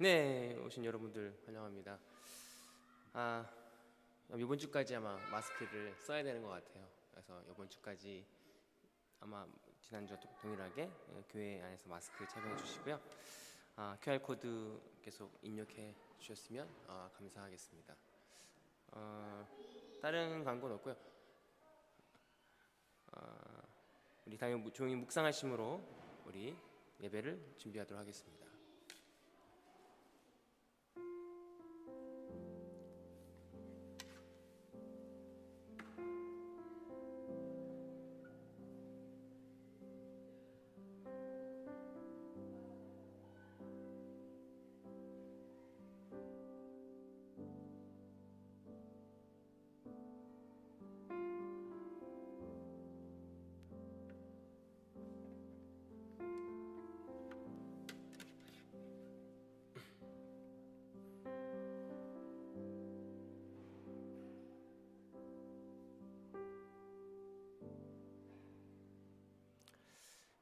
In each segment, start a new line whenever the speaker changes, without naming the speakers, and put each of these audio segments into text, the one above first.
네, 오신 여러분들 환영합니다. 이번 주까지 아마 마스크를 써야 되는 것 같아요. 그래서 이번 주까지 아마 지난주와 동일하게 교회 안에서 마스크 착용해 주시고요. QR 코드 계속 입력해 주셨으면 감사하겠습니다. 다른 광고는 없고요. 우리 당연히 조용히 묵상하심으로 우리 예배를 준비하도록 하겠습니다.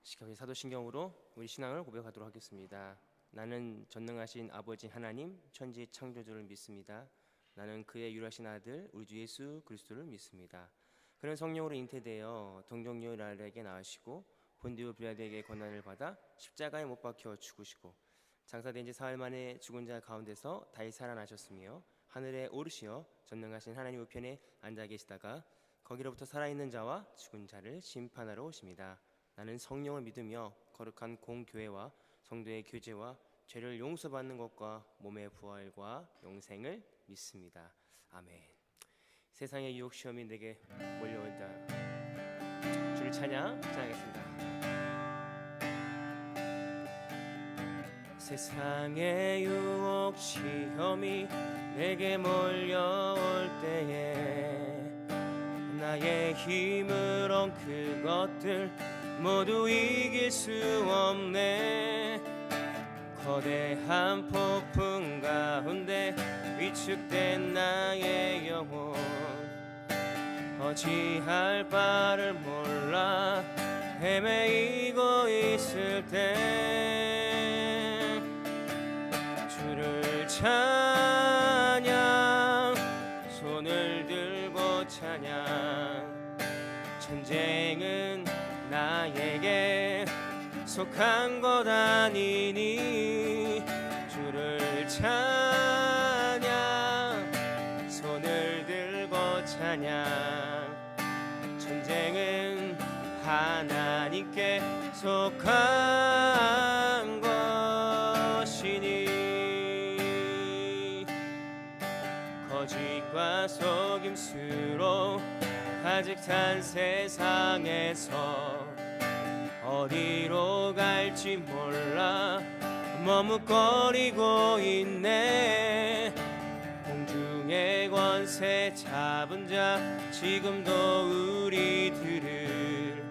시각의 사도신경으로 우리 신앙을 고백하도록 하겠습니다. 나는 전능하신 아버지 하나님 천지 창조주를 믿습니다. 나는 그의 유일하신 아들 우리 주 예수 그리스도를 믿습니다. 그는 성령으로 잉태되어 동정녀 마리아에게 나으시고 본디오 빌라도에게 고난을 받아 십자가에 못 박혀 죽으시고 장사된 지 사흘 만에 죽은 자 가운데서 다시 살아나셨으며 하늘에 오르시어 전능하신 하나님 우편에 앉아 계시다가 거기로부터 살아있는 자와 죽은 자를 심판하러 오십니다. 나는 성령을 믿으며 거룩한 공교회와 성도의 교제와 죄를 용서받는 것과 몸의 부활과 영생을 믿습니다. 아멘. 세상의 유혹 시험이 내게 몰려온다. 주를 찬양하겠습니다. 세상의 유혹 시험이 내게 몰려올 때에 나의 힘으론 그것들 모두 이길 수 없네. 거대한 폭풍 가운데 위축된 나의 영혼 어찌할 바를 몰라 헤매이고 있을 때 주를 찬양 손을 들고 찬양 전쟁은 나에게 속한 것 아니니 주를 찬양 손을 들고 찬양 전쟁은 하나님께 속한 것이니 거짓과 속임수로 가득 찬 세상에서 어디로 갈지 몰라 머뭇거리고 있네. 공중의 권세 잡은 자 지금도 우리들을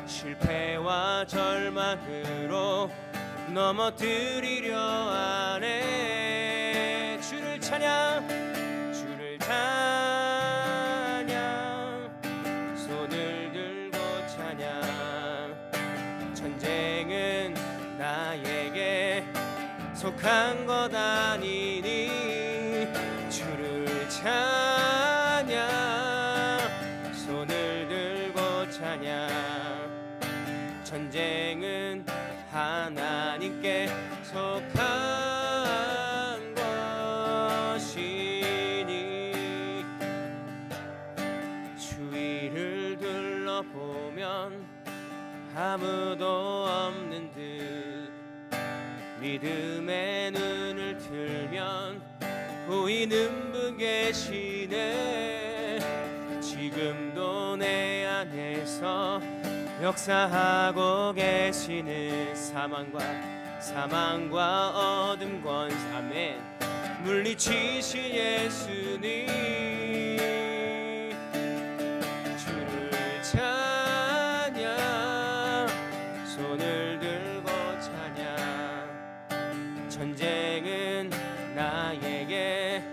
실패와 절망으로 넘어뜨리려 하네. 주를 찬양 주를 찬양 손을 들고 찬양 전쟁은 나에게 속한 것 아니니 주를 찬양 손을 들고 찬양 전쟁은 하나님께 속한 것이니 주위를 둘러보면 아무도 없는 듯 믿음의 눈을 들면 보이는 분 계시네. 지금도 내 안에서 역사하고 계시는 사망과 어둠 권세 아멘 물리치신 예수님 주를 찬양 손을 들고 찬양 전쟁은 나에게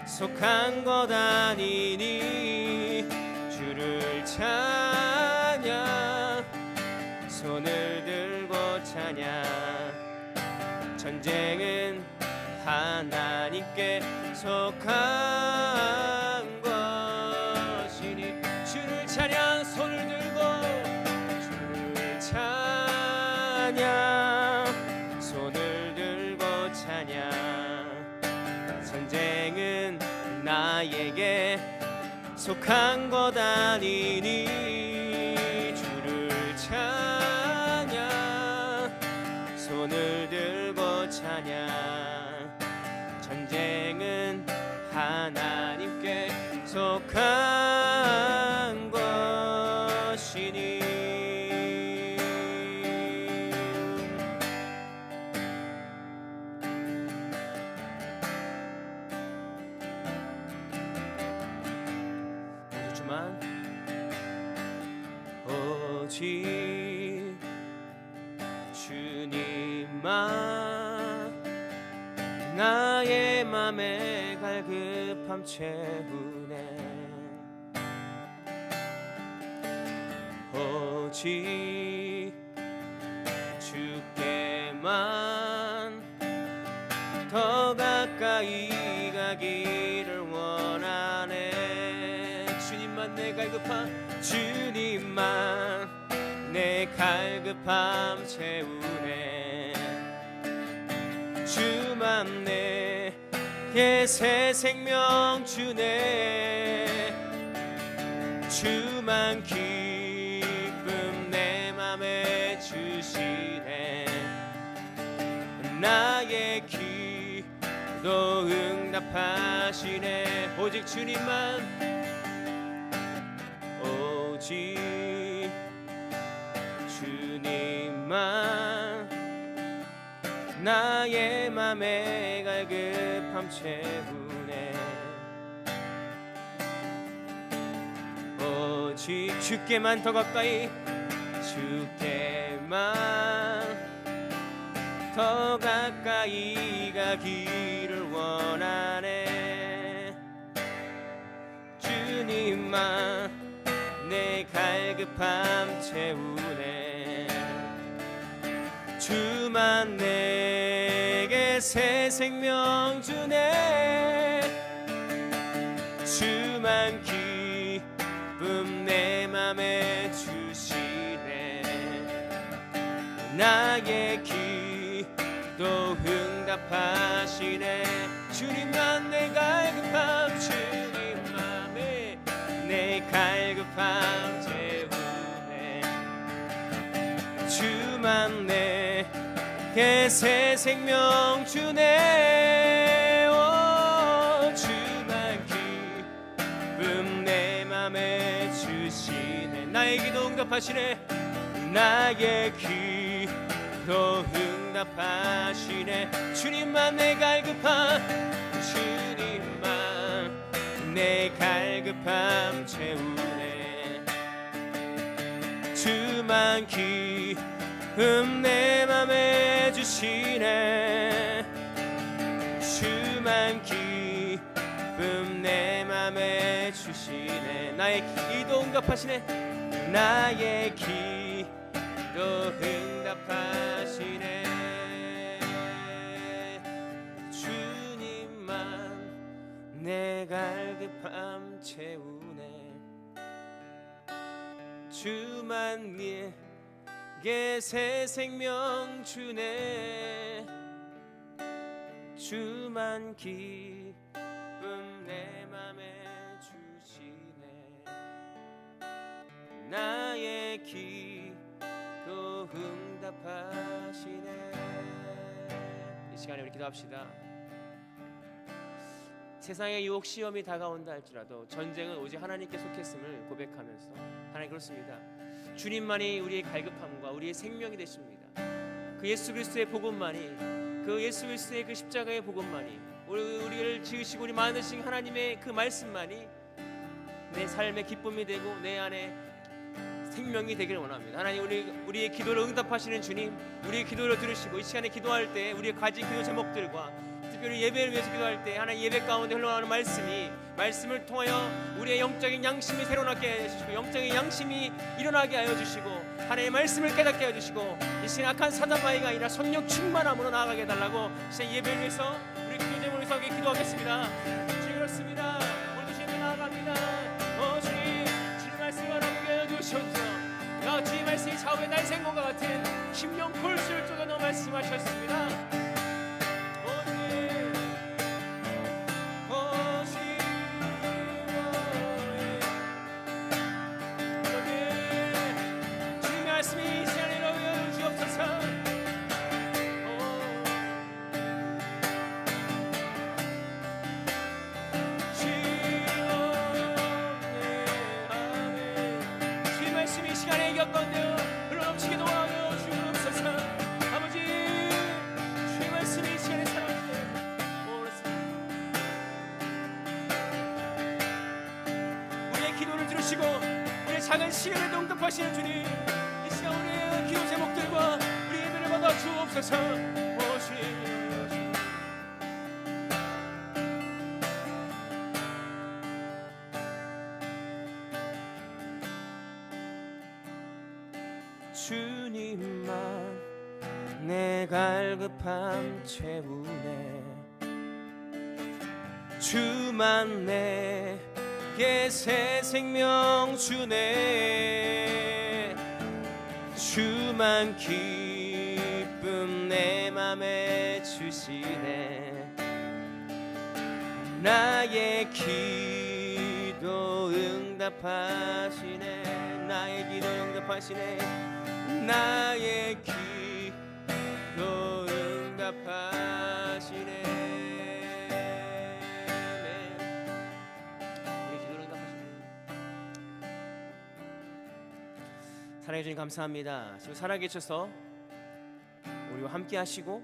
속한 것 아니니 주를 찬양 손을 들고 찬양 전쟁은 하나님께 속한 것이니 주를 찬양 손을 들고 주를 찬양 손을 들고 찬양 전쟁은 나에게 속한 것 아니니 주를 찬양 손을 들고 찬양 전쟁은 하나님께 속한 것이니 오직 주님만 나의 맘에 갈급함 채우네 오직 주께만 더 가까이 가기를 원하네 주님만 내 갈급함 주님만 내 갈급함 채우네 주만 내게 새 생명 주네 주만 기쁨 내 맘에 주시네 나의 기도 응답하시네 오직 주님만 오직 주님만 나의 맘에 갈급함 채우네 오직 주께만 더 가까이 주께만 더 가까이 가기를 원하네 주님만 내 갈급함 채우네 주만 내게 새 생명 주네 주만 기쁨 내 맘에 주시네 나의 기도 응답하시네 주님만 내 갈급함 주님만 내 갈급함 채우네 주만 내게 새 생명 주네 오 주만 기쁨 내 맘에 주시네 나의 기도 응답하시네 나의 기도 응답하시네 주님만 내 갈급함 주님만 내 갈급함 채우네 주만 기쁨 내 맘에 주시네 주만 기쁨 내 맘에 주시네 나의 기도 응답하시네 나의 기도 응답하시네 주님만 내 갈급함 채우네 주만 내게 새 생명 주네 주만 기쁨 내 맘에 주시네 나의 기도 응답하시네 이 시간에 우리 기도합시다 세상에 유혹 시험이 다가온다 할지라도 전쟁은 오직 하나님께 속했음을 고백하면서 하나님 그렇습니다 주님만이 우리의 갈급함과 우리의 생명이 되십니다 그 예수 그리스도의 복음만이 그 예수 그리스도의 그 십자가의 복음만이 우리를 지으시고 우리 만드신 하나님의 그 말씀만이 내 삶의 기쁨이 되고 내 안에 생명이 되기를 원합니다 하나님 우리의 기도를 응답하시는 주님 우리의 기도를 들으시고 이 시간에 기도할 때 우리의 가진 기도 제목들과 특별히 예배를 위해서 기도할 때 하나님 예배 가운데 흘러나오는 말씀을 통하여 우리의 영적인 양심이 새로나게 해주시고 영적인 양심이 일어나게 하여 주시고 하나님의 말씀을 깨닫게 하여 주시고 이 시간 악한 사단마귀가 아니라 성령 충만함으로 나아가게 해달라고 이 시간 예배를 위해서 우리 기도 제목을 간절하게 기도하겠습니다. 주님 그렇습니다. 오늘 주님 나아갑니다. 주님 말씀을 바라보게 해주셔서 주님 말씀이 좌우의 날생각과 같은 심령 골수를 쪼개 넣어 말씀하셨습니다. 주님 말씀이 이 시간에 이루어 주옵소서. 주님 말씀이 이 시간에 겪건대요 흘러넘치게 도와줘 주옵소서. 아버지 주님 말씀이 이 시간에 살아오는데 우리의 기도를 들으시고 우리의 작은 시간에 응답하시는 주님, 이 시간 우리의 기도 제목들과 우리 예배를 받아 주옵소서. 주님만 내 갈급함 채우네. 주만 내게 새 생명 주네. 주만 기쁨 내 맘에 주시네. 나의 기도 응답하시네. 나의 기도 응답하시네. 나의 기도 응답하시네. 우리 기도를 응답하시네. 사랑해 주님 감사합니다. 지금 살아계셔서 우리와 함께 하시고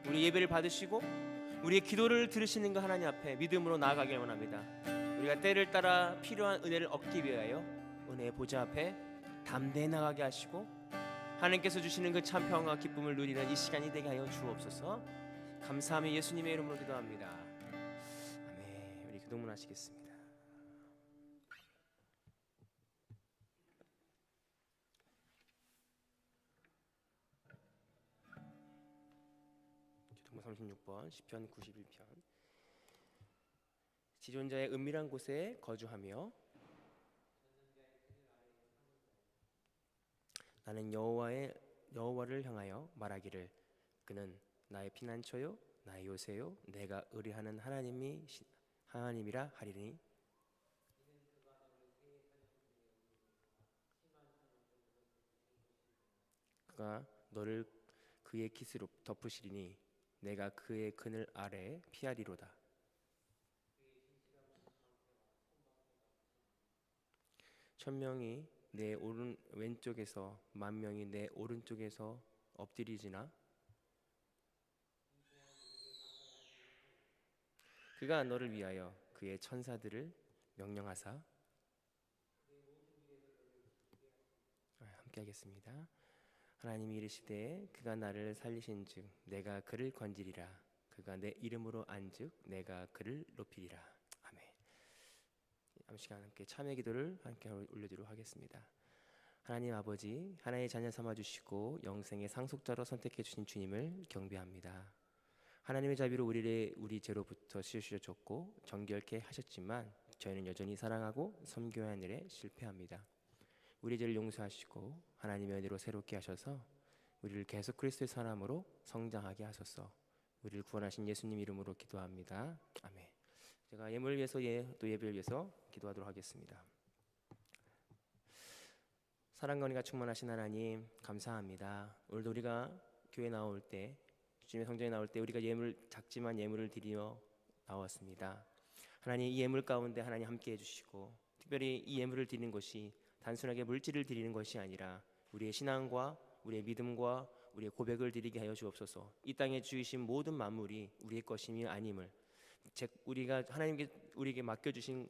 우리 예배를 받으시고 우리의 기도를 들으시는 것 하나님 앞에 믿음으로 나아가길 원합니다. 우리가 때를 따라 필요한 은혜를 얻기 위하여 은혜의 보좌 앞에 담대히 나가게 하시고 하나님께서 주시는 그 참 평화와 기쁨을 누리는 이 시간이 되게 하여 주옵소서. 감사하며 예수님의 이름으로 기도합니다. 아멘. 우리 기도문 하시겠습니다. 기도문 36번 시편 91편. 지존자의 은밀한 곳에 거주하며 나는 여호와를 향하여 말하기를 그는 나의 피난처요 나의 요새요 내가 의뢰하는 하나님이라 하리니. 그가 너를 그의 깃으로 덮으시리니 내가 그의 그늘 아래 피하리로다. 천명이 내 왼쪽에서 만명이 내 오른쪽에서 엎드리지나 그가 너를 위하여 그의 천사들을 명령하사. 함께 하겠습니다. 하나님이 이르시되 그가 나를 살리신즉 내가 그를 건지리라. 그가 내 이름으로 안즉 내가 그를 높이리라. 시간 함께 참회 기도를 함께 올려드리도록 하겠습니다. 하나님 아버지, 하나의 자녀 삼아주시고 영생의 상속자로 선택해 주신 주님을 경배합니다. 하나님의 자비로 우리 죄로부터 씌우셔줬고 정결케 하셨지만 저희는 여전히 사랑하고 섬겨야 하는 일에 실패합니다. 우리 죄를 용서하시고 하나님의 은혜로 새롭게 하셔서 우리를 계속 그리스도의 사람으로 성장하게 하소서. 우리를 구원하신 예수님 이름으로 기도합니다. 아멘. 제가 예물을 위해서 또 예배를 위해서 기도하도록 하겠습니다. 사랑과 은혜가 충만하신 하나님 감사합니다. 오늘도 우리가 교회 나올 때 주님의 성전에 나올 때 우리가 작지만 예물을 드리며 나왔습니다. 하나님 이 예물 가운데 하나님 함께 해주시고 특별히 이 예물을 드리는 것이 단순하게 물질을 드리는 것이 아니라 우리의 신앙과 우리의 믿음과 우리의 고백을 드리게 하여 주옵소서. 이 땅에 주이신 모든 만물이 우리의 것임이 아님을 우리가 하나님께 우리에게 맡겨주신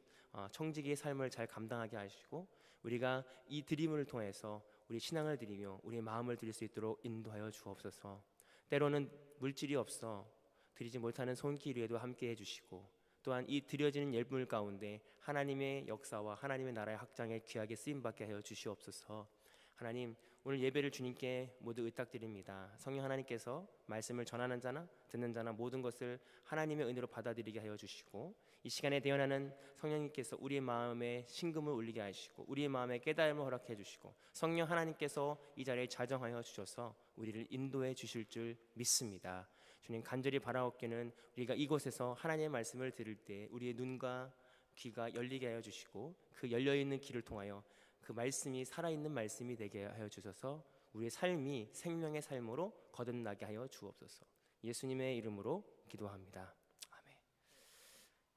청지기의 삶을 잘 감당하게 하시고 우리가 이 드림을 통해서 우리 신앙을 드리며 우리의 마음을 드릴 수 있도록 인도하여 주옵소서. 때로는 물질이 없어 드리지 못하는 손길에도 함께 해주시고 또한 이 드려지는 예물 가운데 하나님의 역사와 하나님의 나라의 확장에 귀하게 쓰임받게 하여 주시옵소서. 하나님 오늘 예배를 주님께 모두 의탁드립니다. 성령 하나님께서 말씀을 전하는 자나 듣는 자나 모든 것을 하나님의 은혜로 받아들이게 하여 주시고, 이 시간에 대언하는 성령님께서 우리의 마음에 신금을 울리게 하시고 우리의 마음에 깨달음을 허락해 주시고, 성령 하나님께서 이 자리에 자정하여 주셔서 우리를 인도해 주실 줄 믿습니다. 주님, 간절히 바라옵기는 우리가 이곳에서 하나님의 말씀을 들을 때 우리의 눈과 귀가 열리게 하여 주시고, 그 열려있는 귀를 통하여 그 말씀이 살아있는 말씀이 되게 하여 주셔서 우리의 삶이 생명의 삶으로 거듭나게 하여 주옵소서. 예수님의 이름으로 기도합니다. 아멘.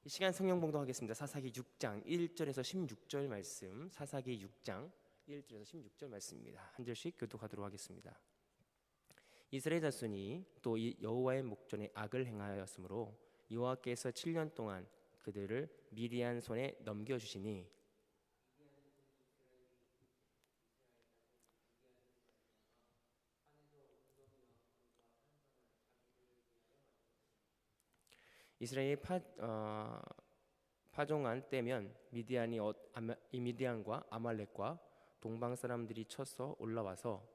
이 시간 성경 봉독하겠습니다. 사사기 6장 1절에서 16절 말씀, 사사기 6장 1절에서 16절 말씀입니다. 한 절씩 교독하도록 하겠습니다. 이스라엘 자손이 또 여호와의 목전에 악을 행하였으므로 여호와께서 7년 동안 그들을 미디안 손에 넘겨주시니, 이스라엘이 파종한 때면 미디안과 아말렉과 동방 사람들이 쳐서 올라와서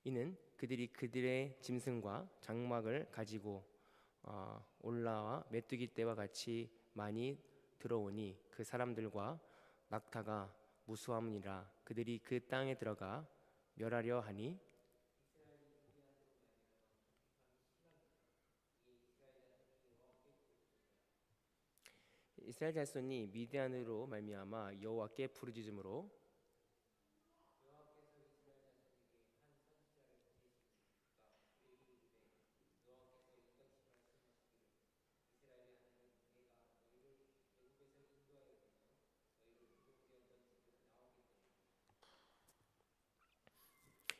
이는 그들이 그들의 짐승과 장막을 가지고 올라와 메뚜기 떼와 같이 많이 들어오니 그 사람들과 낙타가 무수함이라 그들이 그 땅에 들어가 멸하려 하니, 이스라엘 자손이 미디안으로 말미암아 여호와께 부르짖음으로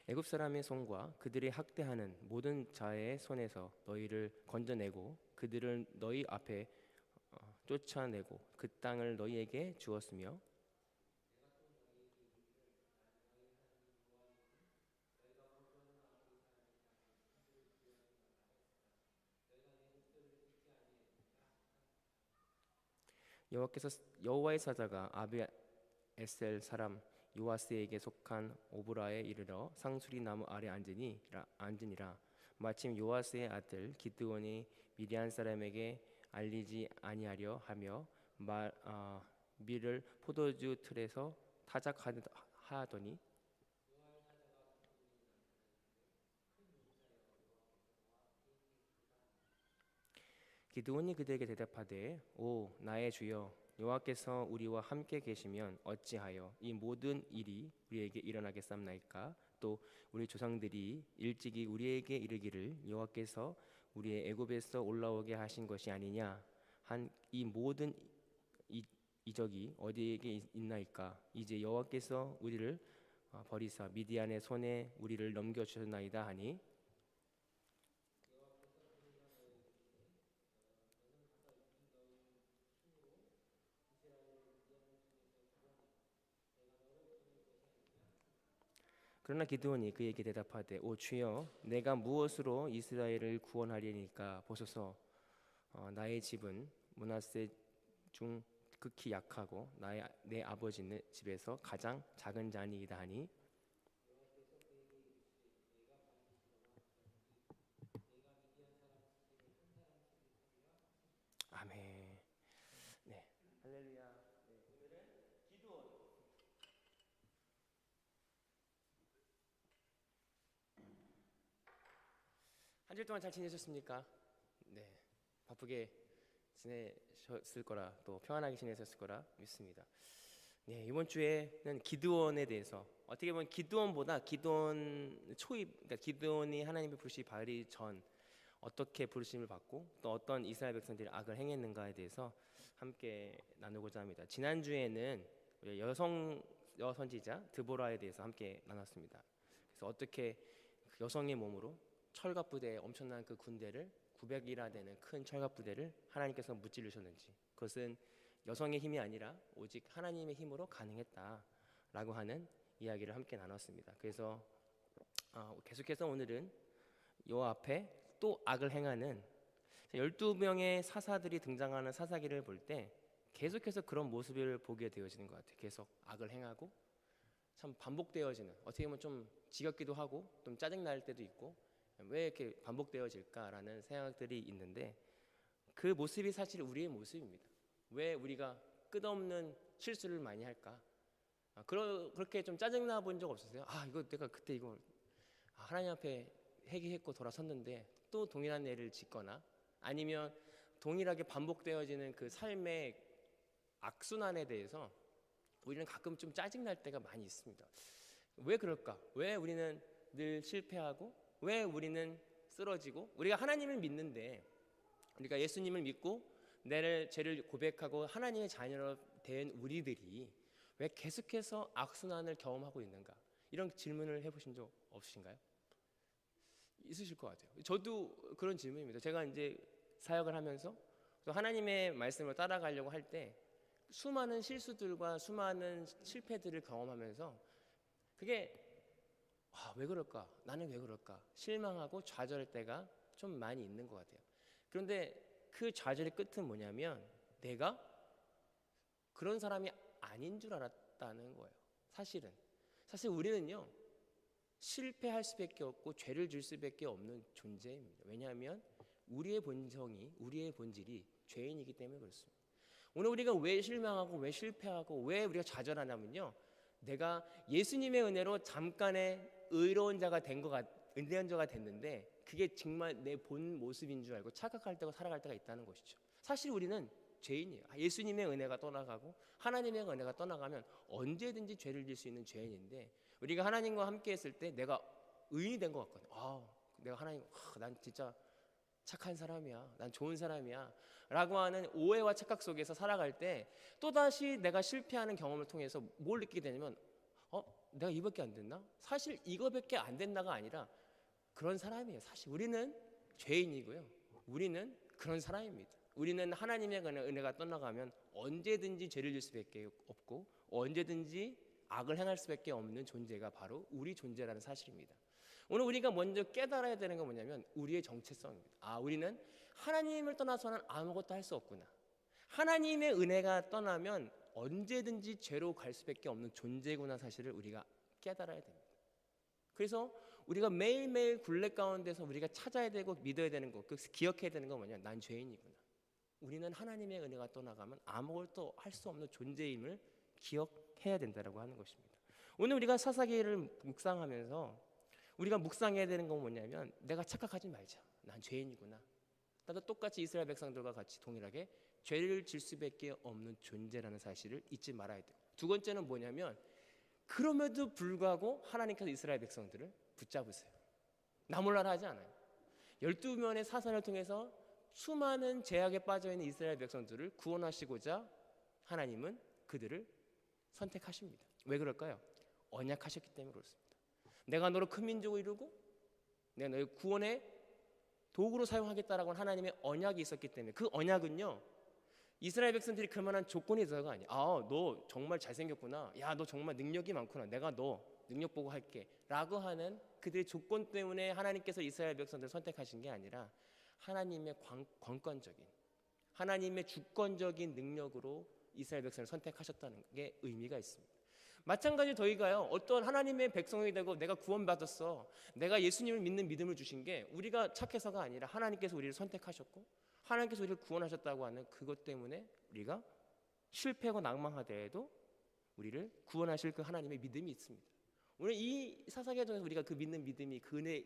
애굽 사람의 손과 그들의 학대하는 모든 자의 손에서 너희를 건져내고 그들을 너희 앞에 쫓아내고 그 땅을 너희에게 주었으며, 여호와의 사자가 아비에셀 사람 요아스에게 속한 오브라에 이르러 상수리 나무 아래 앉으니라. 마침 요아스의 아들 기드온이 미디안 사람에게 알리지 아니하려 하며 밀을 포도주 틀에서 타작하더니, 기드온이 그들에게 대답하되, 오 나의 주여, 여호와께서 우리와 함께 계시면 어찌하여 이 모든 일이 우리에게 일어나겠사옵나이까? 또 우리 조상들이 일찍이 우리에게 이르기를 여호와께서 우리의 애굽에서 올라오게 하신 것이 아니냐 한 이 모든 이적이 어디에게 있나이까? 이제 여호와께서 우리를 버리사 미디안의 손에 우리를 넘겨주셨나이다 하니, 그러나 기드온이 그에게 대답하되, 오 주여, 내가 무엇으로 이스라엘을 구원하리니까? 보소서, 나의 집은 므낫세 중 극히 약하고 내 아버지는 집에서 가장 작은 자니이다 하니, 아멘. 네, 할렐루야. 네, 오늘은 기드온. 한 주 동안 잘 지내셨습니까? 네, 바쁘게 지내셨을 거라, 또 평안하게 지내셨을 거라 믿습니다. 네, 이번 주에는 기드온에 대해서, 어떻게 보면 기드온보다 기드온 초입, 그러니까 기드온이 하나님의 부르심이 받기 전 어떻게 부르심을 받고 또 어떤 이스라엘 백성들이 악을 행했는가에 대해서 함께 나누고자 합니다. 지난 주에는 여성 선지자 드보라에 대해서 함께 나눴습니다. 그래서 어떻게 그 여성의 몸으로 철갑 부대의 엄청난 그 군대를 900이나 되는 큰 철갑 부대를 하나님께서 무찌르셨는지, 그것은 여성의 힘이 아니라 오직 하나님의 힘으로 가능했다라고 하는 이야기를 함께 나눴습니다. 그래서 계속해서 오늘은 여호와 앞에 또 악을 행하는 12명의 사사들이 등장하는 사사기를 볼 때 계속해서 그런 모습을 보게 되어지는 것 같아요. 계속 악을 행하고 참 반복되어지는, 어떻게 보면 좀 지겹기도 하고 좀 짜증날 때도 있고, 왜 이렇게 반복되어질까라는 생각들이 있는데, 그 모습이 사실 우리의 모습입니다. 왜 우리가 끝없는 실수를 많이 할까? 그렇게 좀 짜증나 본 적 없으세요? 이거 내가 그때 이거 하나님 앞에 회개했고 돌아섰는데 또 동일한 예를 짓거나, 아니면 동일하게 반복되어지는 그 삶의 악순환에 대해서 우리는 가끔 좀 짜증날 때가 많이 있습니다. 왜 그럴까? 왜 우리는 늘 실패하고, 왜 우리는 쓰러지고, 우리가 하나님을 믿는데, 우리가 예수님을 믿고 내 죄를 고백하고 하나님의 자녀로 된 우리들이 왜 계속해서 악순환을 경험하고 있는가? 이런 질문을 해보신 적 없으신가요? 있으실 것 같아요. 저도 그런 질문입니다. 제가 이제 사역을 하면서 또 하나님의 말씀을 따라가려고 할 때 수많은 실수들과 수많은 실패들을 경험하면서 그게 왜 그럴까? 나는 왜 그럴까? 실망하고 좌절할 때가 좀 많이 있는 것 같아요. 그런데 그 좌절의 끝은 뭐냐면 내가 그런 사람이 아닌 줄 알았다는 거예요. 사실 우리는요, 실패할 수밖에 없고 죄를 질 수밖에 없는 존재입니다. 왜냐하면 우리의 본질이 죄인이기 때문에 그렇습니다. 오늘 우리가 왜 실망하고 왜 실패하고 왜 우리가 좌절하냐면요, 내가 예수님의 은혜로 잠깐의 의로운 자가 됐는데 그게 정말 내 본 모습인 줄 알고 착각할 때고 살아갈 때가 있다는 것이죠. 사실 우리는 죄인이에요. 예수님의 은혜가 떠나가고 하나님의 은혜가 떠나가면 언제든지 죄를 질 수 있는 죄인인데, 우리가 하나님과 함께 했을 때 내가 의인이 된 것 같거든요. 내가 하나님, 난 진짜 착한 사람이야, 난 좋은 사람이야 라고 하는 오해와 착각 속에서 살아갈 때 또다시 내가 실패하는 경험을 통해서 뭘 느끼게 되냐면 내가 이밖에 안 됐나? 사실 이거밖에 안 된다가 아니라 그런 사람이에요. 사실 우리는 죄인이고요, 우리는 그런 사람입니다. 우리는 하나님의 은혜가 떠나가면 언제든지 죄를 질 수밖에 없고 언제든지 악을 행할 수밖에 없는 존재가 바로 우리 존재라는 사실입니다. 오늘 우리가 먼저 깨달아야 되는 건 뭐냐면 우리의 정체성입니다. 우리는 하나님을 떠나서는 아무것도 할 수 없구나. 하나님의 은혜가 떠나면 언제든지 죄로 갈 수밖에 없는 존재구나 사실을 우리가 깨달아야 됩니다. 그래서 우리가 매일매일 굴레 가운데서 우리가 찾아야 되고 믿어야 되는 것, 기억해야 되는 건 뭐냐? 난 죄인이구나. 우리는 하나님의 은혜가 떠나가면 아무것도 할 수 없는 존재임을 기억해야 된다라고 하는 것입니다. 오늘 우리가 사사기를 묵상하면서 우리가 묵상해야 되는 건 뭐냐면 내가 착각하지 말자. 난 죄인이구나. 나도 똑같이 이스라엘 백성들과 같이 동일하게 죄를 질 수밖에 없는 존재라는 사실을 잊지 말아야 돼요. 두 번째는 뭐냐면 그럼에도 불구하고 하나님께서 이스라엘 백성들을 붙잡으세요. 나 몰라라 하지 않아요. 12면의 사사를 통해서 수많은 죄악에 빠져있는 이스라엘 백성들을 구원하시고자 하나님은 그들을 선택하십니다. 왜 그럴까요? 언약하셨기 때문에 그렇습니다. 내가 너를 큰 민족을 이루고 내가 너의 구원의 도구로 사용하겠다라고 하나님의 언약이 있었기 때문에, 그 언약은요, 이스라엘 백성들이 그만한 조건이 있어서가 아니에요. 너 정말 잘생겼구나, 야 너 정말 능력이 많구나, 내가 너 능력 보고 할게 라고 하는 그들의 조건 때문에 하나님께서 이스라엘 백성들을 선택하신 게 아니라 하나님의 권권적인, 하나님의 주권적인 능력으로 이스라엘 백성을 선택하셨다는 게 의미가 있습니다. 마찬가지로 저희가요, 어떤 하나님의 백성이 되고 내가 구원받았어, 내가 예수님을 믿는 믿음을 주신 게 우리가 착해서가 아니라 하나님께서 우리를 선택하셨고 하나님께서 우리를 구원하셨다고 하는 그것 때문에 우리가 실패하고 낭망하더라도 우리를 구원하실 그 하나님의 믿음이 있습니다. 오늘 이 사사기를 통해서 우리가 그 믿는 믿음이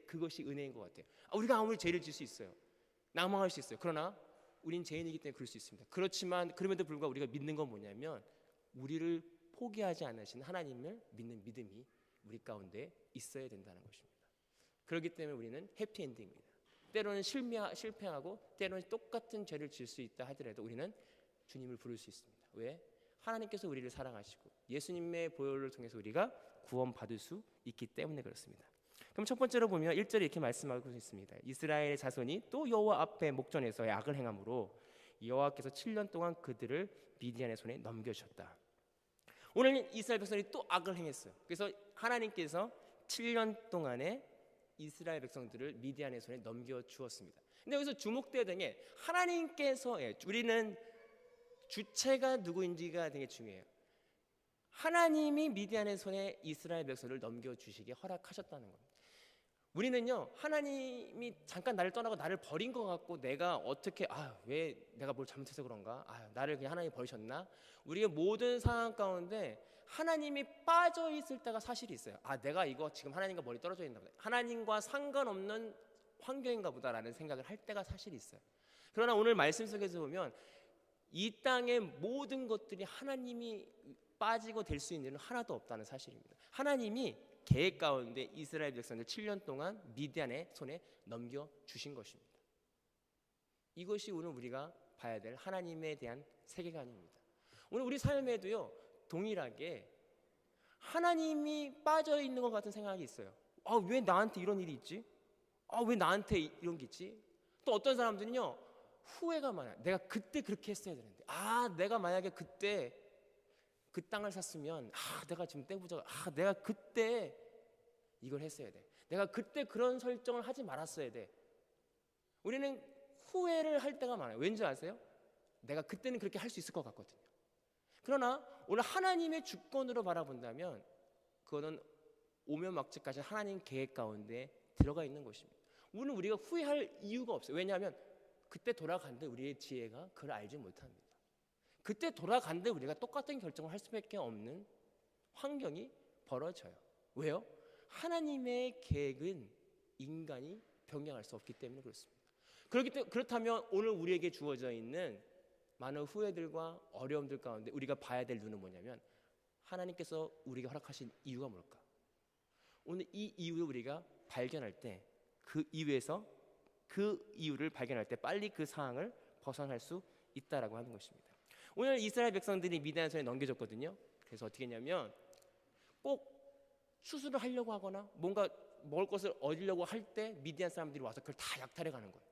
그것이 은혜인 것 같아요. 우리가 아무리 죄를 질 수 있어요, 낭망할 수 있어요. 그러나 우린 죄인이기 때문에 그럴 수 있습니다. 그렇지만 그럼에도 불구하고 우리가 믿는 건 뭐냐면 우리를 포기하지 않으신 하나님을 믿는 믿음이 우리 가운데 있어야 된다는 것입니다. 그렇기 때문에 우리는 해피엔딩입니다. 때로는 실패하고 때로는 똑같은 죄를 질 수 있다 하더라도 우리는 주님을 부를 수 있습니다. 왜? 하나님께서 우리를 사랑하시고 예수님의 보혈을 통해서 우리가 구원받을 수 있기 때문에 그렇습니다. 그럼 첫 번째로 보면 1절에 이렇게 말씀하고 있습니다. 이스라엘의 자손이 또 여호와 앞에 목전에서 악을 행함으로 여호와께서 7년 동안 그들을 미디안의 손에 넘겨주셨다. 오늘 이스라엘 백성이 또 악을 행했어요. 그래서 하나님께서 7년 동안에 이스라엘 백성들을 미디안의 손에 넘겨 주었습니다. 근데 여기서 주목되어야 되는 게 하나님께서 우리는 주체가 누구인지가 되게 중요해요. 하나님이 미디안의 손에 이스라엘 백성을 넘겨 주시게 허락하셨다는 겁니다. 우리는요, 하나님이 잠깐 나를 떠나고 나를 버린 것 같고 내가 어떻게 왜 내가 뭘 잘못해서 그런가? 나를 그냥 하나님이 버리셨나? 우리의 모든 상황 가운데 하나님이 빠져 있을 때가 사실이 있어요. 내가 이거 지금 하나님과 멀리 떨어져 있나 보다. 하나님과 상관없는 환경인가 보다라는 생각을 할 때가 사실이 있어요. 그러나 오늘 말씀 속에서 보면 이 땅의 모든 것들이 하나님이 빠지고 될 수 있는 일은 하나도 없다는 사실입니다. 하나님이 계획 가운데 이스라엘 백성들 7년 동안 미디안의 손에 넘겨주신 것입니다. 이것이 오늘 우리가 봐야 될 하나님에 대한 세계관입니다. 오늘 우리 삶에도요, 동일하게 하나님이 빠져있는 것 같은 생각이 있어요. 왜 나한테 이런 일이 있지? 왜 나한테 이런 게 있지? 또 어떤 사람들은요, 후회가 많아요. 내가 그때 그렇게 했어야 되는데, 내가 만약에 그때 그 땅을 샀으면 내가 지금 떼부자가 내가 그때 이걸 했어야 돼. 내가 그때 그런 설정을 하지 말았어야 돼. 우리는 후회를 할 때가 많아요. 왠지 아세요? 내가 그때는 그렇게 할 수 있을 것 같거든요. 그러나 오늘 하나님의 주권으로 바라본다면 그거는 오면막직까지 하나님 계획 가운데 들어가 있는 것입니다. 오늘 우리가 후회할 이유가 없어요. 왜냐하면 그때 돌아간데 우리의 지혜가 그걸 알지 못합니다. 그때 돌아간데 우리가 똑같은 결정을 할 수밖에 없는 환경이 벌어져요. 왜요? 하나님의 계획은 인간이 변경할 수 없기 때문에 그렇습니다. 그렇다면 오늘 우리에게 주어져 있는 많은 후회들과 어려움들 가운데 우리가 봐야 될 눈은 뭐냐면 하나님께서 우리가 허락하신 이유가 뭘까? 오늘 이 이유를 우리가 발견할 때 그 이유를 발견할 때 빨리 그 상황을 벗어날 수 있다라고 하는 것입니다. 오늘 이스라엘 백성들이 미디안 손에 넘겨졌거든요. 그래서 어떻게 했냐면 꼭 수술을 하려고 하거나 뭔가 먹을 것을 얻으려고 할 때 미디안 사람들이 와서 그걸 다 약탈해 가는 거예요.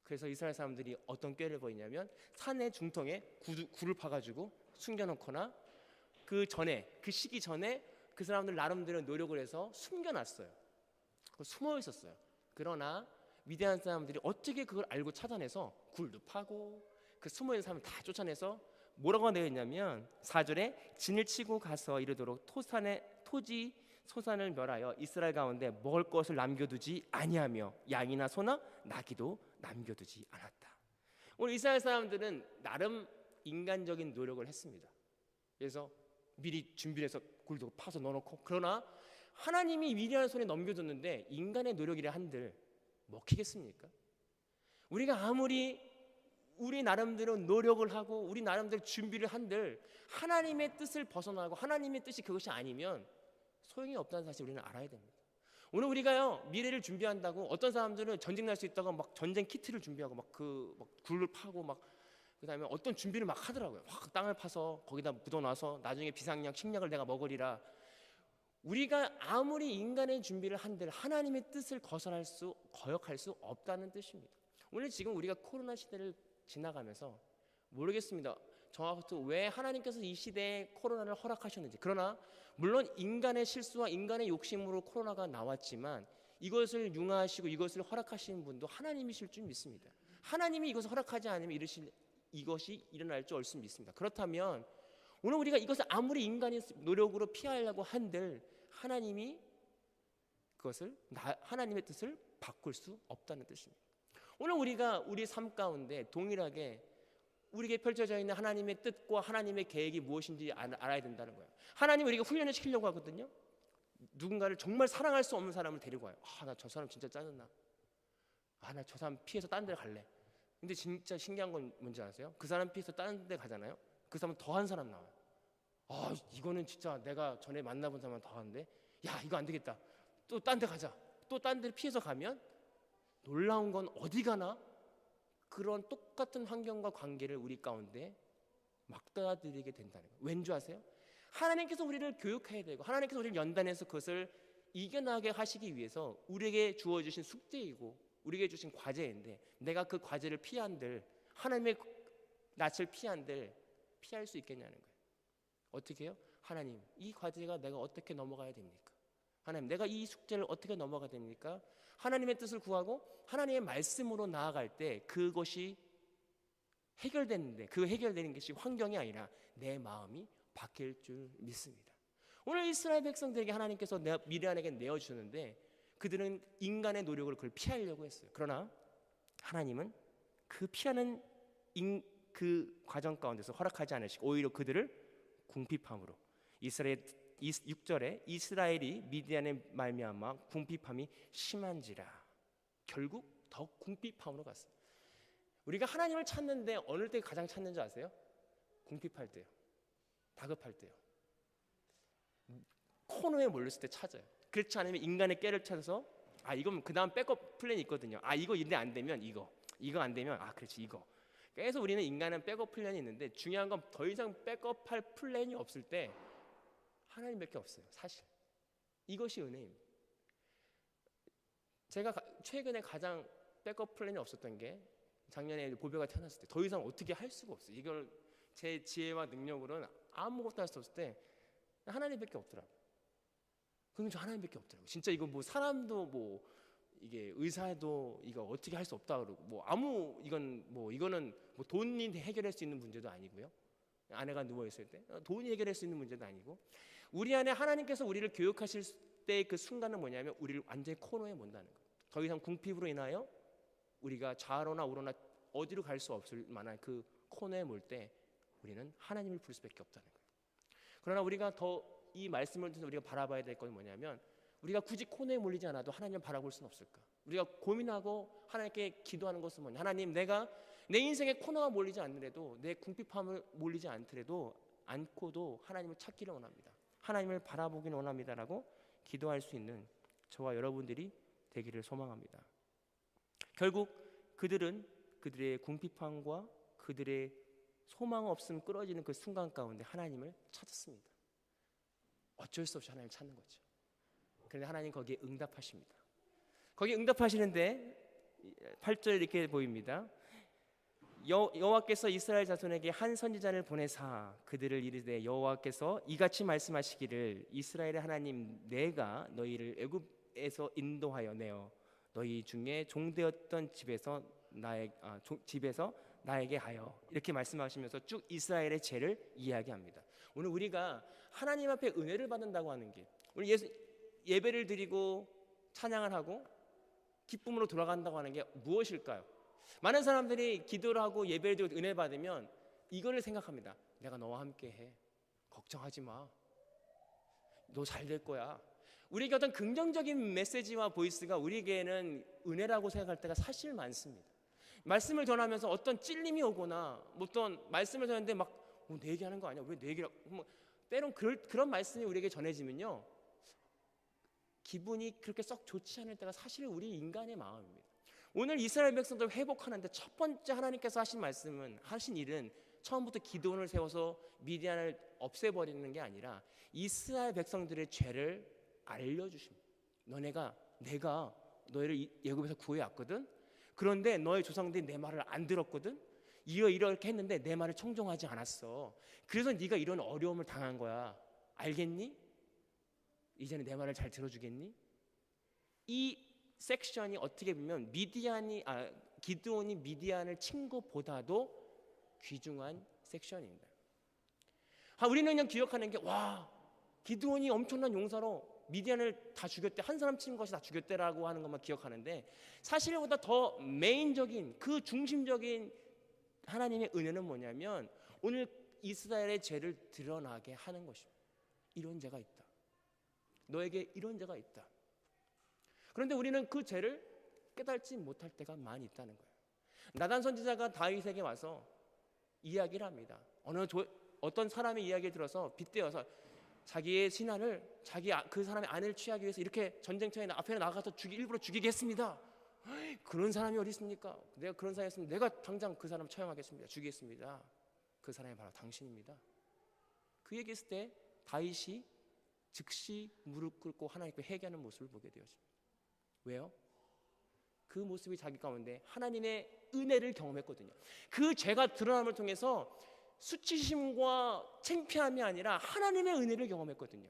그래서 이스라엘 사람들이 어떤 꾀를 벌이냐면 산의 중턱에 굴을 파가지고 숨겨놓거나 그 시기 전에 그 사람들 나름대로 노력을 해서 숨겨놨어요. 숨어 있었어요. 그러나 미디안 사람들이 어떻게 그걸 알고 찾아내서 굴도 파고 그 숨어있는 사람을 다 쫓아내서 뭐라고 되어 있냐면 4절에 진을 치고 가서 이르도록 소산을 멸하여 이스라엘 가운데 먹을 것을 남겨두지 아니하며 양이나 소나 나귀도 남겨두지 않았다. 오늘 이스라엘 사람들은 나름 인간적인 노력을 했습니다. 그래서 미리 준비를 해서 굴도 파서 넣어놓고 그러나 하나님이 미디안 손에 넘겨줬는데 인간의 노력이라 한들 먹히겠습니까? 우리가 아무리 우리 나름대로 노력을 하고 우리 나름대로 준비를 한들 하나님의 뜻을 벗어나고 하나님의 뜻이 그것이 아니면 소용이 없다는 사실 우리는 알아야 됩니다. 오늘 우리가요 미래를 준비한다고 어떤 사람들은 전쟁 날 수 있다고 막 전쟁 키트를 준비하고 막 굴을 파고 막 그다음에 어떤 준비를 막 하더라고요. 확 땅을 파서 거기다 묻어놔서 나중에 비상약 식량을 내가 먹으리라. 우리가 아무리 인간의 준비를 한들 하나님의 뜻을 거역할 수 없다는 뜻입니다. 오늘 지금 우리가 코로나 시대를 지나가면서 모르겠습니다. 정확히 왜 하나님께서 이 시대에 코로나를 허락하셨는지. 그러나 물론 인간의 실수와 인간의 욕심으로 코로나가 나왔지만 이것을 융화하시고 이것을 허락하시는 분도 하나님이실 줄 믿습니다. 하나님이 이것을 허락하지 않으면 이것이 일어날 줄 얼씬 믿습니다. 그렇다면 오늘 우리가 이것을 아무리 인간의 노력으로 피하려고 한들 하나님이 하나님의 뜻을 바꿀 수 없다는 뜻입니다. 오늘 우리가 우리 삶 가운데 동일하게 우리에게 펼쳐져 있는 하나님의 뜻과 하나님의 계획이 무엇인지 알아야 된다는 거예요. 하나님 우리가 훈련을 시키려고 하거든요. 누군가를 정말 사랑할 수 없는 사람을 데리고 와요. 나 저 사람 진짜 짜증나. 나 저 사람 피해서 딴 데 갈래. 근데 진짜 신기한 건 뭔지 아세요? 그 사람 피해서 딴 데 가잖아요. 그 사람은 더한 사람 나와요. 이거는 진짜 내가 전에 만나본 사람은 더한데 이거 안 되겠다. 또 딴 데 가자. 또 딴 데 피해서 가면 놀라운 건 어디 가나 그런 똑같은 환경과 관계를 우리 가운데 막다들이게 된다는 거예요. 왠지 아세요? 하나님께서 우리를 교육해야 되고 하나님께서 우리를 연단해서 그것을 이겨나게 하시기 위해서 우리에게 주어주신 숙제이고 우리에게 주신 과제인데 내가 그 과제를 피한들 하나님의 낯을 피한들 피할 수 있겠냐는 거예요. 어떻게 해요? 하나님 이 과제가 내가 어떻게 넘어가야 됩니까? 하나님, 내가 이 숙제를 어떻게 넘어가야 됩니까? 하나님의 뜻을 구하고 하나님의 말씀으로 나아갈 때 그것이 해결되는데, 그 해결되는 것이 환경이 아니라 내 마음이 바뀔 줄 믿습니다. 오늘 이스라엘 백성들에게 하나님께서 미디안에게 내어주셨는데 그들은 인간의 노력을 그걸 피하려고 했어요. 그러나 하나님은 그 피하는 그 과정 가운데서 허락하지 않으시고 오히려 그들을 궁핍함으로, 이스라엘 6절에 이스라엘이 미디안의 말미암아 궁핍함이 심한지라, 결국 더 궁핍함으로 갔어요. 우리가 하나님을 찾는데 어느 때 가장 찾는지 아세요? 궁핍할 때요, 다급할 때요, 코너에 몰렸을 때 찾아요. 그렇지 않으면 인간의 깨를 찾아서 이건 그 다음 백업 플랜이 있거든요. 이거 일이 안 되면 이거 안 되면 그렇지 이거. 그래서 우리는 인간은 백업 플랜이 있는데 중요한 건 더 이상 백업할 플랜이 없을 때 하나님밖에 없어요. 사실 이것이 은혜입니다. 제가 최근에 가장 백업 플랜이 없었던 게 작년에 보배가 태어났을 때 더 이상 어떻게 할 수가 없어요. 이걸 제 지혜와 능력으로는 아무것도 할 수 없을 때 하나님밖에 없더라고요. 그건 저 하나님밖에 없더라고요. 진짜 이거 뭐 사람도 뭐 이게 의사도 이거 어떻게 할 수 없다 그러고 이거는 뭐 돈이 해결할 수 있는 문제도 아니고요. 아내가 누워 있을 때 돈이 해결할 수 있는 문제도 아니고, 우리 안에 하나님께서 우리를 교육하실 때 그 순간은 뭐냐면 우리를 완전히 코너에 못다는 거예요. 더 이상 궁핍으로 인하여 우리가 좌로나 우로나 어디로 갈 수 없을 만한 그 코너에 몰 때 우리는 하나님을 부를 수밖에 없다는 거예요. 그러나 우리가 더 이 말씀을 통해서 우리가 바라봐야 될 건 뭐냐면, 우리가 굳이 코너에 몰리지 않아도 하나님을 바라볼 수는 없을까? 우리가 고민하고 하나님께 기도하는 것은 뭐냐? 하나님, 내가 내 인생에 코너가 몰리지 않더라도, 내 궁핍함을 몰리지 않고도 하나님을 찾기를 원합니다. 하나님을 바라보기를 원합니다라고 기도할 수 있는 저와 여러분들이 되기를 소망합니다. 결국 그들은 그들의 궁핍함과 그들의 소망 없음 끌어지는 그 순간 가운데 하나님을 찾았습니다. 어쩔 수 없이 하나님을 찾는 거죠. 그런데 하나님 거기에 응답하십니다. 거기에 응답하시는데 8절에 이렇게 보입니다. 여호와께서 이스라엘 자손에게 한 선지자를 보내사 그들을 이르되, 여호와께서 이같이 말씀하시기를 이스라엘의 하나님 내가 너희를 애굽에서 인도하여 내어 너희 중에 종되었던 집에서 나에게 하여, 이렇게 말씀하시면서 쭉 이스라엘의 죄를 이야기합니다. 오늘 우리가 하나님 앞에 은혜를 받는다고 하는 게, 우리 예배를 드리고 찬양을 하고 기쁨으로 돌아간다고 하는 게 무엇일까요? 많은 사람들이 기도를 하고 예배를 드리고 은혜 받으면 이거를 생각합니다. 내가 너와 함께 해, 걱정하지 마, 너 잘 될 거야. 우리에게 어떤 긍정적인 메시지와 보이스가 우리에게는 은혜라고 생각할 때가 사실 많습니다. 말씀을 전하면서 어떤 찔림이 오거나 어떤 말씀을 전하는데 내 얘기하는 거 아니야? 왜 내 얘기라고? 때론 그런 말씀이 우리에게 전해지면요, 기분이 그렇게 썩 좋지 않을 때가 사실 우리 인간의 마음입니다. 오늘 이스라엘 백성들 회복하는데 첫 번째 하나님께서 하신 일은 처음부터 기도원을 세워서 미디안을 없애버리는 게 아니라 이스라엘 백성들의 죄를 알려주십니다. 내가 너희를 애굽에서 구해왔거든. 그런데 너의 조상들이 내 말을 안 들었거든. 이렇게 했는데 내 말을 청종하지 않았어. 그래서 네가 이런 어려움을 당한 거야. 알겠니? 이제는 내 말을 잘 들어주겠니? 이 섹션이 어떻게 보면 기드온이 미디안을 친 것보다도 귀중한 섹션입니다. 우리는 그냥 기억하는 게, 기드온이 엄청난 용사로 미디안을 다 죽였대, 한 사람 친 것이 다 죽였대라고 하는 것만 기억하는데, 사실보다 더 메인적인, 그 중심적인 하나님의 은혜는 뭐냐면 오늘 이스라엘의 죄를 드러나게 하는 것입니다. 이런 죄가 있다, 너에게 이런 죄가 있다. 그런데 우리는 그 죄를 깨닫지 못할 때가 많이 있다는 거예요. 나단 선지자가 다윗에게 와서 이야기를 합니다. 어떤 사람의 이야기를 들어서 빗대어서 자기의 신하를 그 사람의 아내를 취하기 위해서 이렇게 전쟁터에 앞에 나가서 일부러 죽이겠습니다. 그런 사람이 어디 있습니까? 내가 그런 사람이었으면 내가 당장 그 사람 처형하겠습니다. 죽이겠습니다. 그 사람이 바로 당신입니다. 그 얘기했을 때 다윗이 즉시 무릎 꿇고 하나님께 회개하는 모습을 보게 되었습니다. 왜요? 그 모습이 자기 가운데 하나님의 은혜를 경험했거든요. 그 죄가 드러남을 통해서 수치심과 창피함이 아니라 하나님의 은혜를 경험했거든요.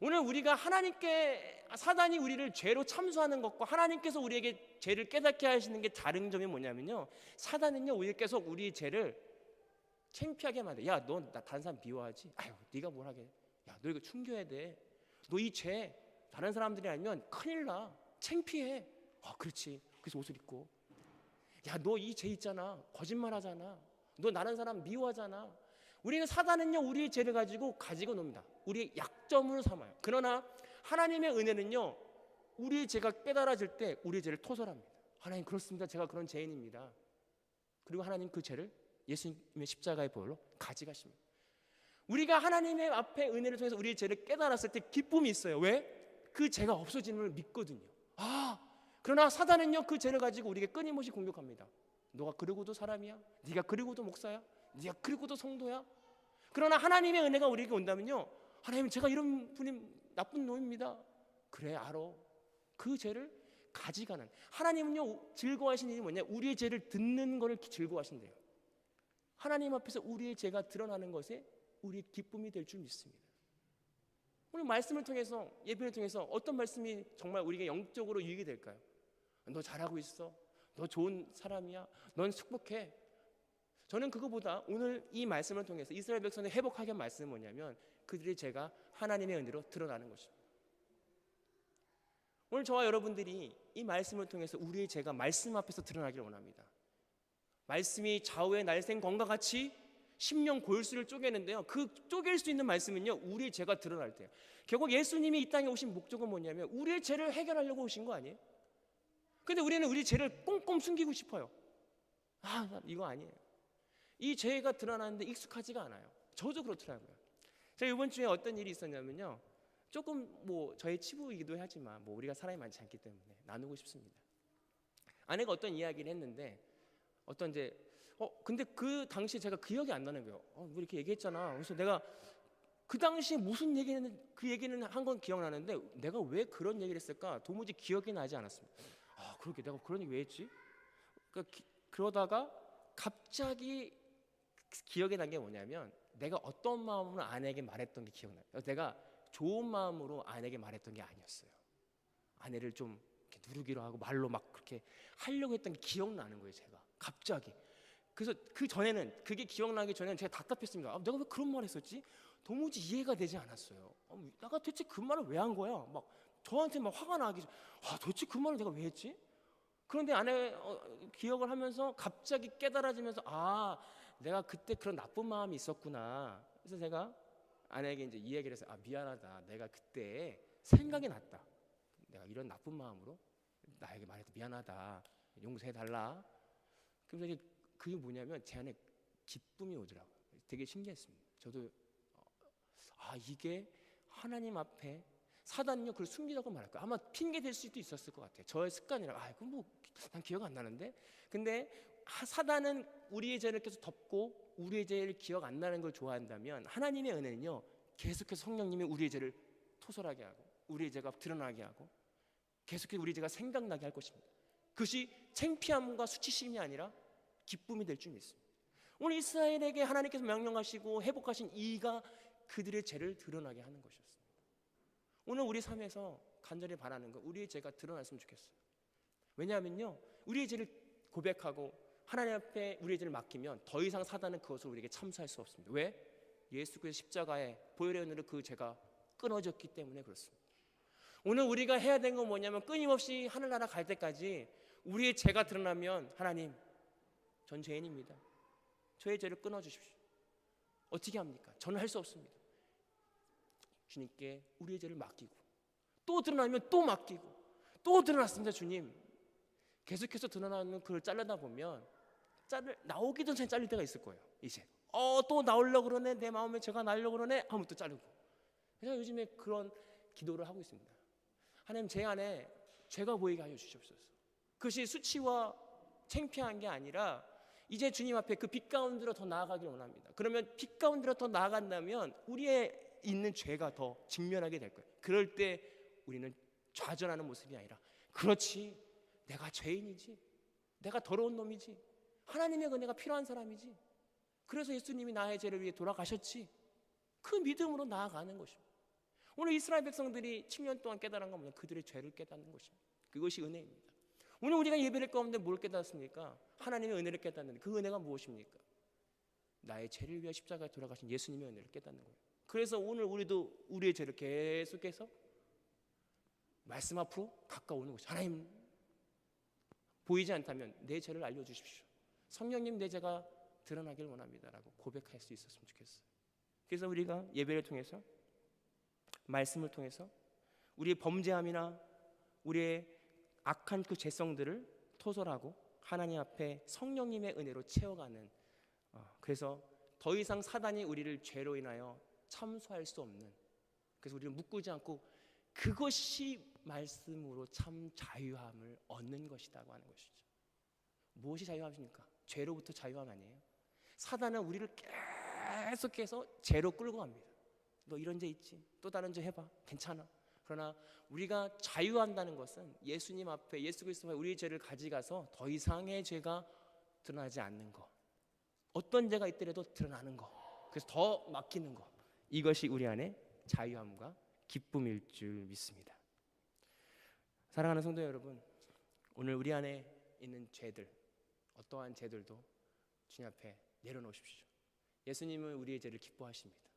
오늘 우리가 하나님께 사단이 우리를 죄로 참수하는 것과 하나님께서 우리에게 죄를 깨닫게 하시는 게 다른 점이 뭐냐면요, 사단은요 오히려 계속 우리 죄를 창피하게 만들어. 야, 너 나 다른 사람 미워하지? 아유, 네가 뭘 하게? 야, 너 이거 숨겨야 돼. 너 이 죄 다른 사람들이 알면 큰일 나. 창피해. 그렇지. 그래서 옷을 입고. 야, 너 이 죄 있잖아. 거짓말하잖아. 너 다른 사람 미워하잖아. 우리는 사단은요 우리의 죄를 가지고 놉니다. 우리의 약점으로 삼아요. 그러나 하나님의 은혜는요 우리의 죄가 깨달아질 때 우리의 죄를 토설합니다. 하나님, 그렇습니다. 제가 그런 죄인입니다. 그리고 하나님 그 죄를 예수님의 십자가의 보혈로 가져가십니다. 우리가 하나님의 앞에 은혜를 통해서 우리의 죄를 깨달았을 때 기쁨이 있어요. 왜? 그 죄가 없어지는 걸 믿거든요. 그러나 사단은요 그 죄를 가지고 우리에게 끊임없이 공격합니다. 너가 그러고도 사람이야? 네가 그러고도 목사야? 네가 그러고도 성도야? 그러나 하나님의 은혜가 우리에게 온다면요, 하나님, 제가 이런 분이 나쁜 놈입니다. 그래, 알아. 그 죄를 가져가는, 하나님은요 즐거워하시는 일이 뭐냐, 우리의 죄를 듣는 것을 즐거워하신대요. 하나님 앞에서 우리의 죄가 드러나는 것에 우리의 기쁨이 될 줄 믿습니다. 오늘 말씀을 통해서, 예배를 통해서 어떤 말씀이 정말 우리에게 영적으로 유익이 될까요? 너 잘하고 있어. 너 좋은 사람이야. 넌 축복해. 저는 그거보다 오늘 이 말씀을 통해서 이스라엘 백성을 회복하게 한 말씀은 뭐냐면 그들의 죄가 하나님의 은혜로 드러나는 것입니다. 오늘 저와 여러분들이 이 말씀을 통해서 우리의 죄가 말씀 앞에서 드러나기를 원합니다. 말씀이 좌우의 날쌘 검과 같이 심령 골수를 쪼개는데요, 그 쪼갤 수 있는 말씀은요 우리의 죄가 드러날 때예요. 결국 예수님이 이 땅에 오신 목적은 뭐냐면 우리의 죄를 해결하려고 오신 거 아니에요? 근데 우리는 우리 죄를 꽁꽁 숨기고 싶어요. 이거 아니에요. 이 죄가 드러나는데 익숙하지가 않아요. 저도 그렇더라고요. 제가 이번 주에 어떤 일이 있었냐면요, 조금 저의 치부이기도 하지만 우리가 사람이 많지 않기 때문에 나누고 싶습니다. 아내가 어떤 이야기를 했는데 근데 그 당시에 제가 기억이 안 나는 거예요. 뭐 이렇게 얘기했잖아. 그래서 내가 그 당시에 무슨 얘기는 그 얘기는 한 건 기억나는데 내가 왜 그런 얘기를 했을까 도무지 기억이 나지 않았습니다. 그러게 내가 그런 얘기 왜 했지? 그러다가 갑자기 기억이 난 게 뭐냐면 내가 어떤 마음으로 아내에게 말했던 게 기억나요. 내가 좋은 마음으로 아내에게 말했던 게 아니었어요. 아내를 좀 이렇게 누르기로 하고 말로 막 그렇게 하려고 했던 게 기억나는 거예요. 제가 갑자기. 그래서 그 전에는, 그게 기억나기 전에는 제가 답답했습니다. 내가 왜 그런 말 했었지? 도무지 이해가 되지 않았어요. 내가 대체 그 말을 왜 한 거야? 막 저한테 막 화가 나기 전, 도대체 그 말을 내가 왜 했지? 그런데 아내 기억을 하면서 갑자기 깨달아지면서 내가 그때 그런 나쁜 마음이 있었구나. 그래서 제가 아내에게 이제 이야기를 해서 미안하다. 내가 그때 생각이 났다. 내가 이런 나쁜 마음으로 나에게 말해도 미안하다. 용서해달라. 그래서 그게 뭐냐면 제 안에 기쁨이 오더라고요. 되게 신기했습니다. 저도 이게 하나님 앞에 사단은요 그걸 숨기라고 말할 거예요. 아마 핑계 될 수도 있었을 것 같아요. 저의 습관이라 난 기억 안 나는데. 근데 사단은 우리의 죄를 계속 덮고 우리의 죄를 기억 안 나는 걸 좋아한다면 하나님의 은혜는요 계속해서 성령님이 우리의 죄를 토설하게 하고 우리의 죄가 드러나게 하고 계속해서 우리의 죄가 생각나게 할 것입니다. 그것이 창피함과 수치심이 아니라 기쁨이 될 줄 믿습니다. 오늘 이스라엘에게 하나님께서 명령하시고 회복하신 이가 그들의 죄를 드러나게 하는 것이었습니다. 오늘 우리 삶에서 간절히 바라는 거, 우리의 죄가 드러났으면 좋겠어요. 왜냐하면요 우리의 죄를 고백하고 하나님 앞에 우리의 죄를 맡기면 더 이상 사단은 그것을 우리에게 참수할 수 없습니다. 왜? 예수 그리스도 십자가의 보혈의 은혜로 그 죄가 끊어졌기 때문에 그렇습니다. 오늘 우리가 해야 되는 건 뭐냐면 끊임없이 하늘나라 갈 때까지 우리의 죄가 드러나면 하나님, 전 죄인입니다. 저의 죄를 끊어주십시오. 어떻게 합니까? 저는 할 수 없습니다. 주님께 우리의 죄를 맡기고 또 드러나면 또 맡기고 또 드러났습니다. 주님. 계속해서 드러나는 그걸 자르다 보면 나오기도 전에 잘릴 때가 있을 거예요. 이제 또 나오려고 그러네. 내 마음에 죄가 나오려고 그러네 하면 또 자르고. 그래서 요즘에 그런 기도를 하고 있습니다. 하나님, 제 안에 죄가 보이게 하여 주시옵소서. 그것이 수치와 창피한 게 아니라 이제 주님 앞에 그 빛 가운데로 더 나아가길 원합니다. 그러면 빛 가운데로 더 나아간다면 우리의 있는 죄가 더 직면하게 될 거예요. 그럴 때 우리는 좌절하는 모습이 아니라 그렇지, 내가 죄인이지, 내가 더러운 놈이지, 하나님의 은혜가 필요한 사람이지, 그래서 예수님이 나의 죄를 위해 돌아가셨지, 그 믿음으로 나아가는 것입니다. 오늘 이스라엘 백성들이 7년 동안 깨달은 건 뭐냐? 그들의 죄를 깨닫는 것입니다. 그것이 은혜입니다. 오늘 우리가 예배를 가운데 뭘 깨닫습니까? 하나님의 은혜를 깨닫는데 그 은혜가 무엇입니까? 나의 죄를 위해 십자가에 돌아가신 예수님의 은혜를 깨닫는 거예요. 그래서 오늘 우리도 우리의 죄를 계속해서 말씀 앞으로 가까워오는 것이, 하나님 보이지 않다면 내 죄를 알려주십시오. 성령님, 내 죄가 드러나길 원합니다라고 고백할 수 있었으면 좋겠어요. 그래서 우리가 예배를 통해서, 말씀을 통해서 우리의 범죄함이나 우리의 악한 그 죄성들을 토설하고 하나님 앞에 성령님의 은혜로 채워가는, 그래서 더 이상 사단이 우리를 죄로 인하여 참수할 수 없는, 그래서 우리는 묶지 않고 그것이 말씀으로 참 자유함을 얻는 것이라고 하는 것이죠. 무엇이 자유함입니까? 죄로부터 자유함 아니에요? 사단은 우리를 계속해서 죄로 끌고 갑니다. 너 이런 죄 있지? 또 다른 죄 해봐. 괜찮아. 그러나 우리가 자유한다는 것은 예수님 앞에, 예수 그리스도 앞에 우리의 죄를 가져가서 더 이상의 죄가 드러나지 않는 것, 어떤 죄가 있더라도 드러나는 것, 그래서 더 맡기는 것, 이것이 우리 안에 자유함과 기쁨일 줄 믿습니다. 사랑하는 성도 여러분, 오늘 우리 안에 있는 죄들, 어떠한 죄들도 주님 앞에 내려놓으십시오. 예수님은 우리의 죄를 기뻐하십니다.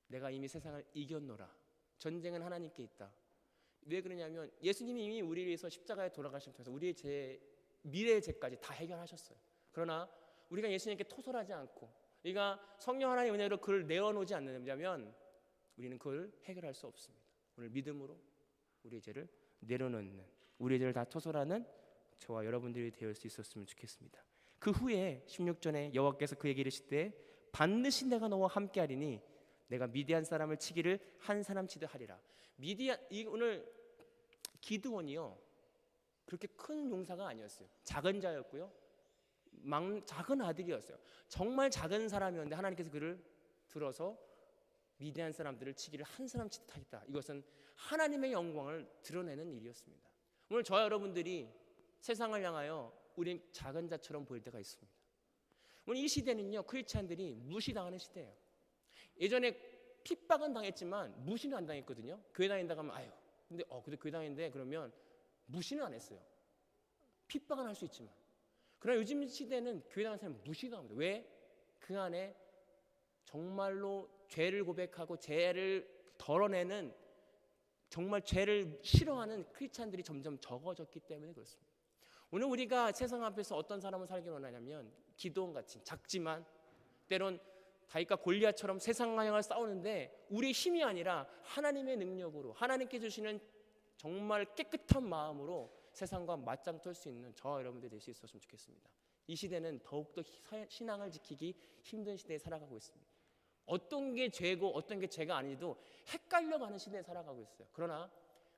내가 이미 세상을 이겼노라. 전쟁은 하나님께 있다. 왜 그러냐면 예수님이 이미 우리를 위해서 십자가에 돌아가심을 통해서 우리의 죄, 미래의 죄까지 다 해결하셨어요. 그러나 우리가 예수님께 토설하지 않고, 우리가 성령 하나님의 은혜로 그를 내어놓지 않는다면 우리는 그걸 해결할 수 없습니다. 오늘 믿음으로 우리의 죄를 내려놓는, 우리의 죄를 다 토설하는 저와 여러분들이 되을 수 있었으면 좋겠습니다. 그 후에 16절에 여호와께서 그에게 이르시되 반드시 내가 너와 함께하리니 내가 미디안 사람을 치기를 한 사람 치듯 하리라. 오늘 기드온이요, 그렇게 큰 용사가 아니었어요. 작은 자였고요, 작은 아들이었어요. 정말 작은 사람이었는데 하나님께서 그를 들어서 미디안 사람들을 치기를 한 사람 치듯 하겠다. 이것은 하나님의 영광을 드러내는 일이었습니다. 오늘 저와 여러분들이 세상을 향하여 우린 작은 자처럼 보일 때가 있습니다. 오늘 이 시대는요, 크리스찬들이 무시당하는 시대예요. 예전에 핍박은 당했지만 무시는 안 당했거든요. 교회 다닌다고 하면 아유, 근데 교회 다니는데 그러면 무시는 안 했어요. 핍박은 할 수 있지만. 그러나 요즘 시대는 교회 다니는 사람은 무시당합니다. 왜? 그 안에 정말로 죄를 고백하고 죄를 덜어내는, 정말 죄를 싫어하는 크리스찬들이 점점 적어졌기 때문에 그렇습니다. 오늘 우리가 세상 앞에서 어떤 사람을 살기 원하냐면 기드온 같은 작지만 때론 다윗과 골리앗처럼 세상과 향해 싸우는데 우리의 힘이 아니라 하나님의 능력으로, 하나님께 주시는 정말 깨끗한 마음으로 세상과 맞짱 뜰 수 있는 저와 여러분들이 될 수 있었으면 좋겠습니다. 이 시대는 더욱더 신앙을 지키기 힘든 시대에 살아가고 있습니다. 어떤 게 죄고 어떤 게 죄가 아니도 헷갈려가는 시대에 살아가고 있어요. 그러나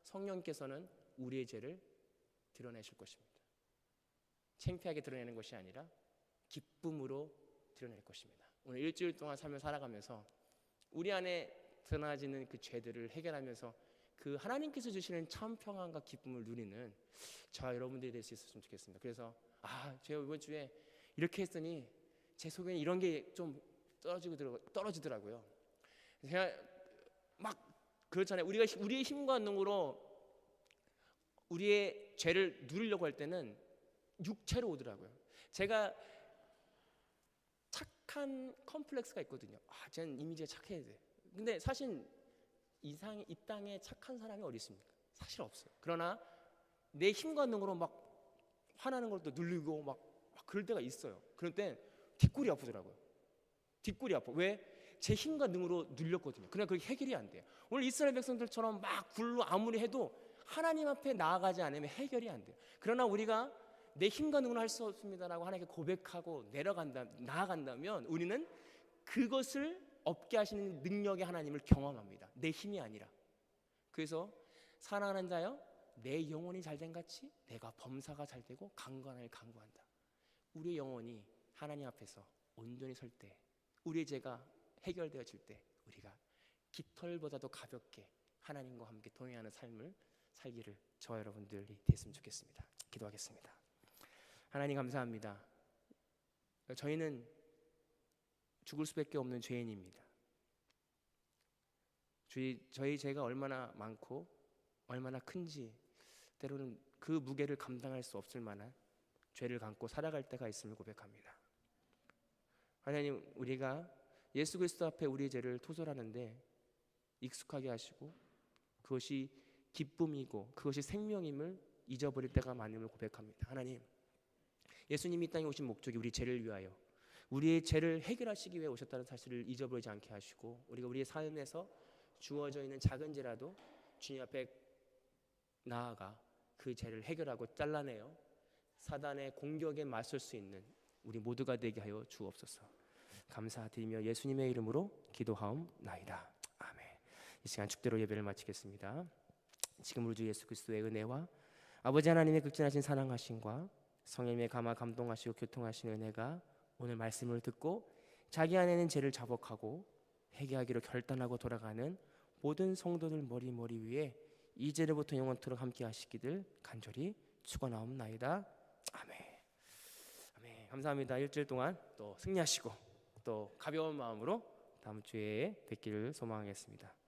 성령께서는 우리의 죄를 드러내실 것입니다. 창피하게 드러내는 것이 아니라 기쁨으로 드러낼 것입니다. 오늘 일주일 동안 삶을 살아가면서 우리 안에 드러나지는 그 죄들을 해결하면서 그 하나님께서 주시는 참 평안과 기쁨을 누리는 저와 여러분들이 될 수 있었으면 좋겠습니다. 그래서 제가 이번 주에 이렇게 했더니 제 속에는 이런 게 좀 떨어지더라고요. 제가 막 그렇잖아요. 우리가 우리의 힘과 능으로 우리의 죄를 누리려고 할 때는 육체로 오더라고요. 제가 착한 컴플렉스가 있거든요. 쟤는 이미지가 착해야 돼. 근데 사실 이 땅에 착한 사람이 어디 있습니까? 사실 없어요. 그러나 내 힘과 능으로 막 화나는 걸 또 누르고 막 그럴 때가 있어요. 그럴 땐 뒷골이 아프더라고요. 뒷골이 아파. 왜? 제 힘과 능으로 눌렸거든요. 그러나 그게 해결이 안 돼요. 오늘 이스라엘 백성들처럼 막 굴로 아무리 해도 하나님 앞에 나아가지 않으면 해결이 안 돼요. 그러나 우리가 내 힘과 능으로 할 수 없습니다라고 하나님께 고백하고 나아간다면 우리는 그것을 없게 하시는 능력의 하나님을 경험합니다. 내 힘이 아니라. 그래서 사랑하는 자여, 내 영혼이 잘된 같이 내가 범사가 잘되고 강건하게 강구한다. 우리의 영혼이 하나님 앞에서 온전히 설 때, 우리의 죄가 해결되어질 때 우리가 깃털보다도 가볍게 하나님과 함께 동행하는 삶을 살기를 저와 여러분들이 됐으면 좋겠습니다. 기도하겠습니다. 하나님 감사합니다. 저희는 죽을 수밖에 없는 죄인입니다. 저희 죄가 얼마나 많고 얼마나 큰지 때로는 그 무게를 감당할 수 없을 만한 죄를 감고 살아갈 때가 있음을 고백합니다. 하나님, 우리가 예수 그리스도 앞에 우리의 죄를 토설하는데 익숙하게 하시고 그것이 기쁨이고 그것이 생명임을 잊어버릴 때가 많음을 고백합니다. 하나님, 예수님이 이 땅에 오신 목적이 우리 죄를 위하여, 우리의 죄를 해결하시기 위해 오셨다는 사실을 잊어버리지 않게 하시고, 우리가 우리의 삶에서 주어져 있는 작은 죄라도 주님 앞에 나아가 그 죄를 해결하고 잘라내어 사단의 공격에 맞설 수 있는 우리 모두가 되게 하여 주옵소서. 감사드리며 예수님의 이름으로 기도하옵나이다. 아멘. 이 시간 축대로 예배를 마치겠습니다. 지금 우리 주 예수 그리스도의 은혜와 아버지 하나님의 극진하신 사랑하심과 성령의 감화 감동하시고 교통하시는 은혜가 오늘 말씀을 듣고 자기 안에는 죄를 자복하고 회개하기로 결단하고 돌아가는 모든 성도들 머리 위에 이제로부터 영원토록 함께 하시기를 간절히 축원하옵나이다. 아멘. 아멘. 감사합니다. 일주일 동안 또 승리하시고 또 가벼운 마음으로 다음 주에 뵙기를 소망하겠습니다.